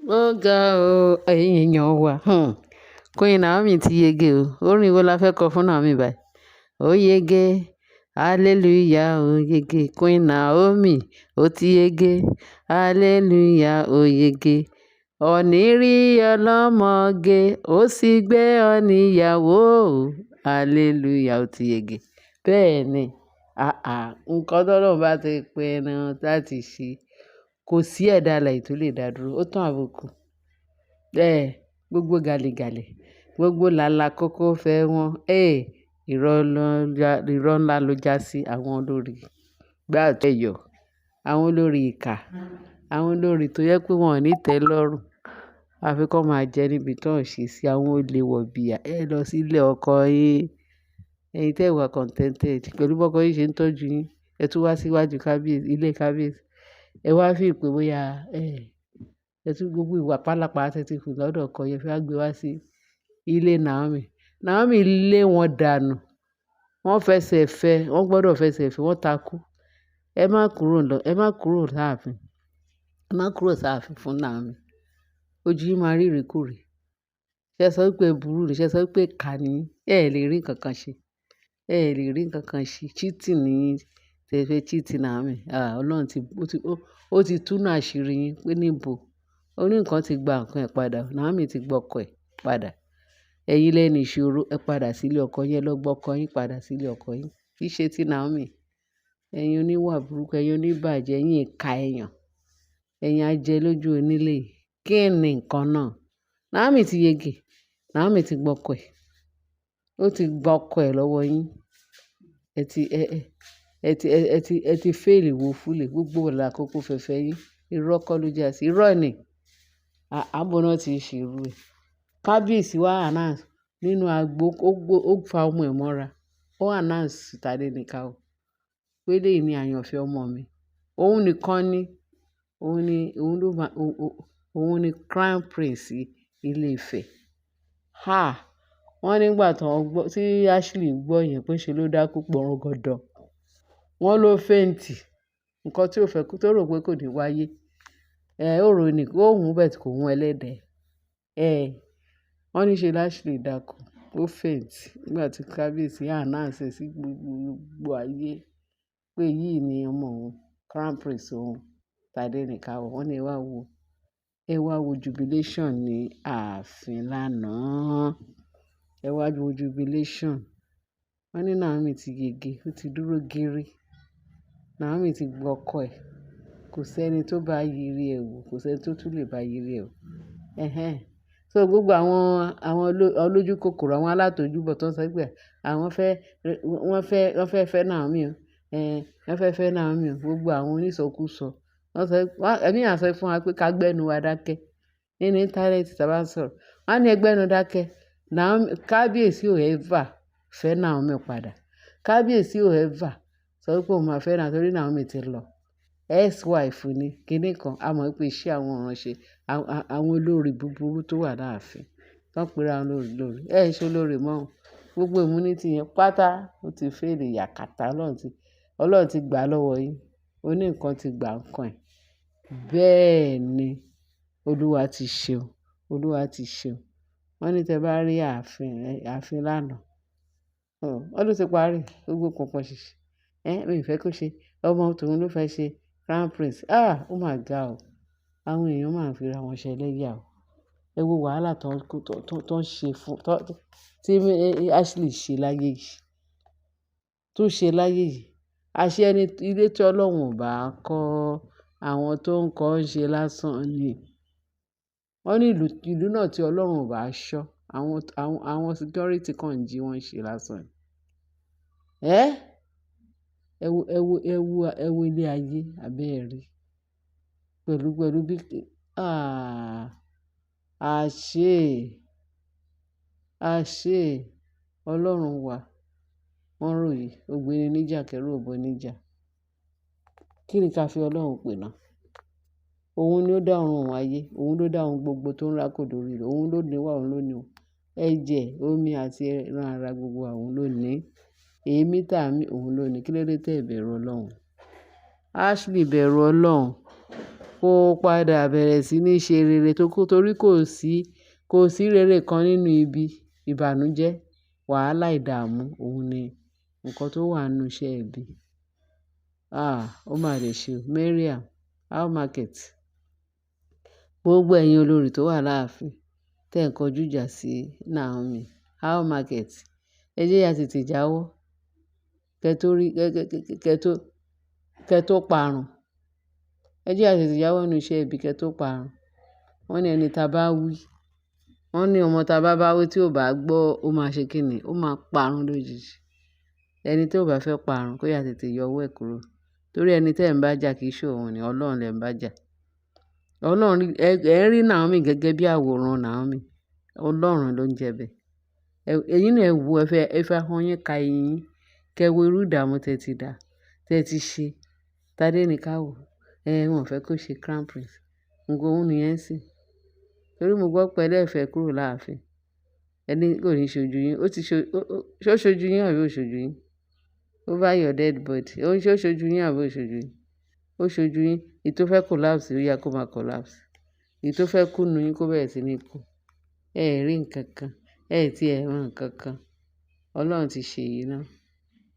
Ó ga o, ẹ̀yin èèyàn wa. Queen Naomi ti yege o. Orin wo la fẹ́ kọ fún Naomi báyìí? Ó yege, hallelujah, ó yege. Queen Naomi, ó ti yege, hallelujah, ó yege. Ọ̀ní rí ọlọ́mọge, ó sì gbé ọ níyàwó o, hallelujah, ó ti yege. Bẹ́ẹ̀ ni, nǹkan t'Ọlọ́run bá ti pinnu láti ṣe, kò sí ẹ̀dá alààyè tó lè dá dúró. Ó tán àbùkù. Gbogbo gàlégàlé, gbogbo làálàá kókó fẹ́ wọn. Irọ́ ńlá ló já sí àwọn olórí gbá àtẹ̀yọ̀, àwọn olórí ìkà, àwọn olórí tó yẹ pé wọn ò ní tẹ́ lọ́rùn. Àfi kọ́ máa jẹ níbi tó ń ṣe sí àwọn olè wọ̀bìà. Ẹ lọ sí ilé ọkọ yín. Ẹ̀yin tẹ́ wà contented pẹ̀lú bọ́kọ yín ṣe ń tọ́jú yín. Ẹ tún wá síwájú kábíyèsí, ilé kábíyèsí. Ẹ wá fi ìpè bóyá ẹ tún gbogbo ìwà pálapàla tẹ́ ti hù lọ́dọ̀ ọkọ yẹn fẹ́ wá gbé wá sí ilé Naomi. Naomi lé wọn dànù. Wọ́n fẹsẹ̀ fẹ́, wọ́n gbọdọ̀ fẹsẹ̀ fẹ́, wọ́n takú. Ẹ má kúrò sáàfin. Ẹ má kúrò sáàfin fún Naomi. Ojú yín máa rí ìrékùrè. Ṣé sọ pé burú ni? Ṣé sọ pé ìkà ni? Ẹ lè rí nǹkan kan ṣe. Ẹ lè rí nǹkan kan ṣe. Cheating ni yín. Tẹ́ fẹ́ cheat Naomi. Ọlọ́run ti túnú àṣírí yín pé níbo. Ó ní nǹkan ti gba nǹkan ẹ̀ padà. Naomi ti gbọ́ ọkọ ẹ̀ padà. Ẹ̀yin lẹ́ni ìṣòro, ẹ padà sílé ọkọ yín, ẹ lọ gbọ́ ọkọ yín padà sílé ọkọ yín. Kì í ṣe ti Naomi. Ẹ̀yin oníwà burúkú, ẹ̀yin oníbàjẹ́, ẹ̀yin ìkà èèyàn. Ẹ̀yin ajẹ lójú onílé. Kí ni nǹkan náà? Naomi ti yege. Naomi ti gbọ́ ọkọ ẹ̀. Ó ti gba ọkọ ẹ̀ lọ́wọ́ yín. Ẹ ti fail woefully. Gbogbo làálàá kókó fẹ́fẹ́ yín. Irọ́ kọ́ ló já sí. Irọ́ ni. Àbọ̀ náà ti ṣe irú ẹ̀. Kábíyèsí wá announce nínú agbo, ó fa ọmọ ẹ̀ mọ́ra. Ó announce Tadenikawo o. Pé eléyìí ni àyànfẹ́ ọmọ mi. Òun nìkan ni. Òun ni crown prince ilé Ifẹ̀. Wọ́n nígbà tí Ashley gbọ́ yẹn pé ṣe ló dákú pọ̀rọ̀gọ̀dọ̀. Wọ́n ló faint. Nǹkan tí ó fẹ́ tó rò pé kò ní wáyé. Ó rò ní ó hùn bẹ́ẹ̀ tí kò hun ẹlẹ́dẹ̀. Wọ́n ní ṣe Ashley dákú. Ó faint nígbà tí kábíyèsí announce sí gbogbo ayé pé yìí ni ọmọ òun, crown prince òun, Tadenikawo. Wọ́n ní ẹ wá wo jubilation ní ààfin lánàá. Ẹ wá wo jubilation. Wọ́n ní Naomi ti yege, ó ti dúró gírí. Naomi ti gbọ́ ọkọ ẹ̀. Kò sẹ́ni tó bá yiri ẹ̀ wò, kò sẹ́ni tó tún lè bá yiri ẹ̀ wò. So gbogbo àwọn olójú kòkòrò, àwọn alátojúbọ̀ tó ń sọ pé wọ́n fẹ́ Naomi o. Wọ́n fẹ́ fẹ́ Naomi o. Gbogbo àwọn onísọkúsọ. Ẹ̀mí à sọ fún wa pé ká gbẹ́nu wa dákẹ́. Nínú íńtánẹ́ẹ̀tì tí a bá ń sọ̀rọ̀. Wọ́n á ní ẹ gbẹ́nu dákẹ́. Kábíyèsí ò ever fẹ́ Naomi padà. Kábíyèsí ò ever sọ pé òun máa fẹ́ Naomi torí Naomi ti lọ. Ex-wife ni kíní kan. A mọ̀ pé iṣẹ́ àwọn ìránṣẹ́, àwọn olórí búburú tó wà láàfin. Tó ń pera wọn lórí. Ṣe olórí mọ́ o. Gbogbo immunity yẹn pátá ó ti fail yàkàtà. Ọlọ́run ti gbà lọ́wọ́ yín. Ó ní nǹkan ti gbà nǹkan ẹ̀. Bẹ́ẹ̀ ni Olúwa ti ṣeun. Olúwa ti ṣeun. Wọ́n ní tẹ bá rí ààfin lánàá. Wọ́n ló ti parí. Gbogbo pọ̀pọ̀ ṣìṣì. Mi ò fẹ́ kó ṣe. Ọmọ tòun ló fẹ́ ṣe crown prince. Ó mà ga o. Àwọn èèyàn máa ń fi ra wọn ṣẹlẹ́yà o. Ẹ wo wàhálà tó ń ṣe fún, tí Ashley ṣe láyé yìí. Tó ṣe láyé yìí. Àṣé ilé tí Ọlọ́run ò bá kọ́, àwọn tó ń kọ́ ń ṣe lásán ni. Wọ́n ní ìlú náà tí Ọlọ́run ò bá ṣọ́, àwọn security kan ń jí wọ́n ṣe lásán ni. Ẹ wo ilé ayé abẹ́ẹ̀rí. Pẹ̀lú bí àṣé Ọlọ́run wà. Wọ́n ròyìn ògbéni níjà kẹ́rù òbọ níjà. Kí ni ká fi Ọlọ́run pè náà? Òun ni ó dá ọ̀run òun ayé. Òun ló dá ohun gbogbo tó ń rákò lórí rẹ̀. Òun ló ní wà, òun ló ní o. Ẹ̀jẹ̀, omi àti ẹran ara gbogbo àwọn ló ní. Èémí òun ló ní. Kí ló dé tẹ́ ẹ bẹ̀rù Ọlọ́run? Ashley bẹ̀rù Ọlọ́run. kó padà bẹ̀rẹ̀ sí ní ṣe rere torí kò sí rere kan nínú ibi, ìbànújẹ́, wàhálà, ìdààmú. Òun ni nǹkan tó wà nínú iṣẹ́ ibi. Ó máa dẹ̀ ṣe o. Mariam, how market? Gbogbo ẹ̀yin olórí tó wà láàfin tẹ̀ ń kọjú ìjà sí Naomi, how market? Ẹ jẹ́ ya tètè jáwọ́ kẹ́ tó parun. Ẹ jẹ́ ya tètè jáwọ́ nínú iṣẹ́ ibi kẹ́ tó parun. Wọ́n ní ẹni ta bá wí, wọ́n ní ọmọ ta bá wí tí ò bá gbọ́, ó máa ṣe kí ni? Ó máa parun lójijì. Ẹni tí ò bá fẹ́ parun kó ya tètè yọ ọwọ́ ẹ̀ kúrò. Torí ẹni tí ẹ̀ ń bá jà kì í ṣe òun ni, Ọlọ́run lẹ̀ ń bá jà. Ọlọ́run, ẹ ń rí Naomi gẹ́gẹ́ bí àwòrán Naomi. Ọlọ́run ló ń jẹ bẹ́ẹ̀. Ẹ̀yin náà ẹ wo, ẹ fẹ́ ahọ́n yín ka eyín yín. Kẹ́ wo irú ìdààmú tẹ ti dà, tẹ ti ṣe. Tádé ní ká wò. Wọn ò fẹ́ kó ṣe crown prince. Nǹkan òun nìyẹn sì. Torí mo gbọ́ pé ẹlẹ́fẹ̀ẹ́ kúrò láàfin. Ẹni kò ní ṣojú yín. Ṣó ṣojú yín àbí ò ṣojú yín? Over your dead body. Ṣó ṣojú yín àbí ò ṣojú yín? Ó ṣojú yín. Èyí tó fẹ́ collapse ó yá kó máa collapse. Èyí tó fẹ́ kú nínú yín kó bẹ̀rẹ̀ sí ní kú. Ẹ rí nǹkan kan. Ẹ tí ẹ mọ̀ nǹkan kan. Ọlọ́run ti ṣe èyí náà.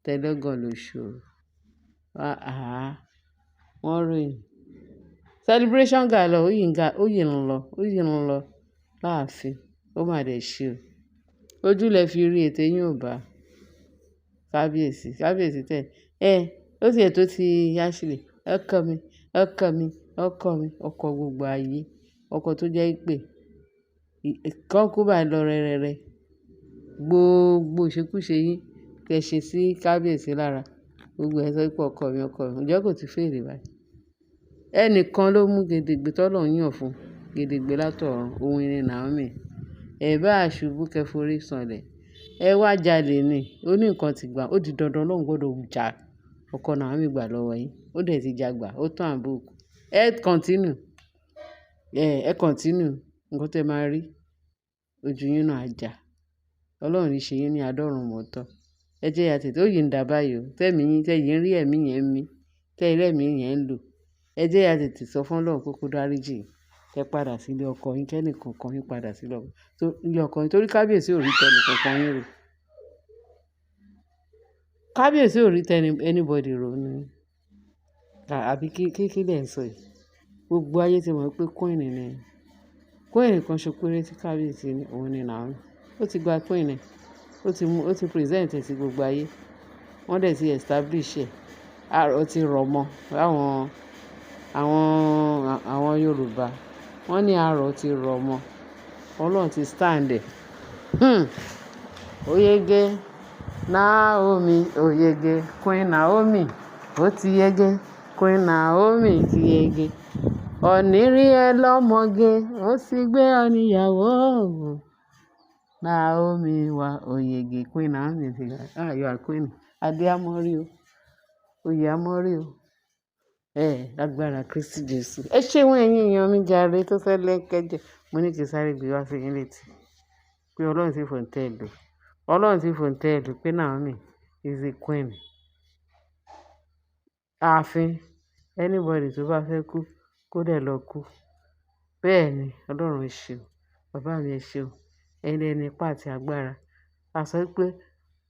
Tẹ́lẹ́gàn ló ṣòro. Wọ́n ròyìn. Celebration gala ó yìí ń lọ láàfin. Ó máa dẹ̀ ṣe o. Ojú lẹ fi rí ètè yín ò bá. Kábíyèsí tẹ̀. Ó ti ẹ̀ tó ti Ashley. Ọkọ gbogbo ayé. Ọkọ tó jẹ́ pé kán kú báyìí lọ rẹrẹrẹ. Gbogbo ìṣekúṣe yín kẹ́ ṣe sí kábíyèsí lára. Gbogbo ẹ̀ sọ pé ọkọ mi. Ǹjẹ́ kò ti fail báyìí? Ẹnìkan ló mú gèdègbé t'Ọlọ́run yàn fún. Gèdègbé látọ̀run. Òun ni Naomi. Ẹ bá ṣubú kẹ́ forí sọlẹ̀. Ẹ wá jalè ni. Ó ní nǹkan ti gbà. Ó di dandan Ọlọ́run gbọdọ̀ jà. Ọkọ Naomi gbà lọ́wọ́ yín. Ó dẹ̀ ti jagbà. Ó tán àbùkù. Ẹ continue. Nǹkan tẹ máa rí. Ojú yín náà á jà. Ọlọ́run ní ṣe yín ní adọ́run mọ́tọ́. Ẹ jẹ́ ya tètè. Ó yìí ń dà báyìí o. Tẹ́yìn rí ẹ̀mí yẹn mí. Tẹ́yìn rí ẹ̀mí yẹn ń lò. Ẹ jẹ́ ya tètè sọ fún Ọlọ́run pé kó dáríjì yín. Kẹ́ padà sí ilé ọkọ yín. Kẹ́ni kankan yín padà sí ilé ọkọ yín. Torí kábíyèsí ò rí tẹni kankan yín rò. Kábíyèsí ò rí tẹni anybody rò ni. Àbí kí lẹ̀ ń sọ yìí? Gbogbo ayé ti mọ̀ pé queen ni. Queen kan ṣo péré tí kábíyèsí ní òun ni Naomi. Ó ti gba queen ẹ̀. Ó ti present ẹ̀ sí gbogbo ayé. Wọ́n dẹ̀ ti establish ẹ̀. Àrọ̀ ti rọ̀ mọ́. Àwọn Yorùbá. Wọ́n ní àrọ̀ ti rọ̀ mọ́. Ọlọ́run ti stand ẹ̀. Oyege Naomi, oyege. Queen Naomi, ó ti yege. Queen Naomi ti yege. Ọ̀ní rí ẹ lọ́mọge, ó sì gbé ọ níyàwó. Naomi wa oyege. Queen Naomi ti yege. You are queen. Adé amọ́rí o. Oyè amọ́rí o. Lágbára Kristi Jésù. Ẹ ṣeun ẹ̀yin èèyàn mi jàre tó fẹ́ lẹ́kẹ́jẹ́. Mo ní kí sáré gbé wá sí yín létí. Pé Ọlọ́run ti fòǹtẹ̀ lù pé Naomi is a queen. Ààfin anybody tó bá fẹ́ kú kó dẹ̀ lọ kú. Bẹ́ẹ̀ ni Ọlọ́run ṣe o. Bàbá mi ẹ ṣe o. Ẹni ẹni ipá àti agbára. A sọ pé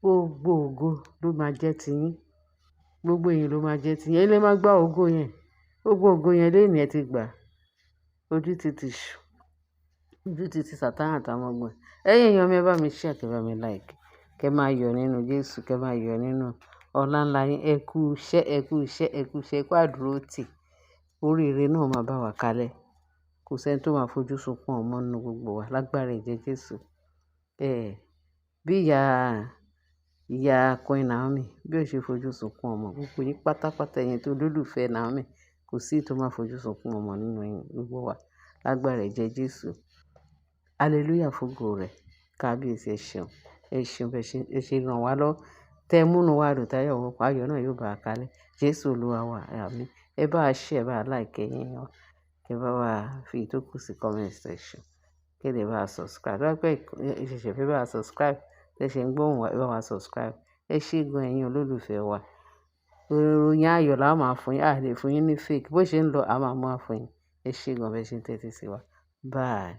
gbogbo ògo ló máa jẹ́ ti yín. Gbogbo èyìn ló máa jẹ́ ti yín. Ẹ lè máa gbá ògo yẹn. Gbogbo ògo yẹn léèní ẹ ti gbà. Ojú ti tì ṣù. Ojú ti ti Sàtánì àtàwọn ọmọ ẹ̀. Ẹ̀yin èèyàn mi ẹ bá mi share, kẹ́ bá mi like. Kẹ́ máa yọ̀ nínú Jésù. Kẹ́ máa yọ̀ nínú ọlá ńlá yín. Ẹ kú iṣẹ́. Ẹ kú àdúró tì. Oríire náà máa bá wa kalẹ̀. Kò sí ẹni tó máa fojú sunkún ọmọ nínú gbogbo wa. Lágbára ẹ̀jẹ̀ Jésù. Bí ìyá Queen Naomi bí ó ṣe fojú sunkún ọmọ. Gbogbo yín pátápátá ẹ̀yin tó lólùfẹ́ Naomi. Kò sí tó máa fojú sunkún ọmọ nínú gbogbo wa. Lágbára ẹ̀jẹ̀ Jésù. Hallelujah fógo rẹ̀. Kábíyèsí ẹ ṣeun. Ẹ ṣeun bẹ́ẹ̀ ṣe ràn wá lọ. Tẹ múnú wa dùn táyọ̀ wọ́n pa ayọ̀ náà yóò bá a kalẹ̀. Jésù Olúwa wa. Àmín. Ẹ bá wa share, ẹ bá wa like ẹ̀yin èèyàn. Ẹ bá wa fi ìtókù sí comment section. Kí ẹ lè bá wa subscribe. Tó bá pẹ́ ìṣẹ̀ṣẹ̀ fẹ́ bá wa subscribe. Tẹ ṣe ń gbóhùn wa, ẹ bá wa subscribe. Ẹ ṣé gan ẹ̀yin olólùfẹ́ wa. Ìròyìn ayọ̀ la máa fún yín. A lè fún yín ní fake. Bó ṣe ń lọ, a máa mú wá fún yín. Ẹ ṣé gan bẹ́ẹ̀ ṣe ń tẹ́tí sí wa. Bye.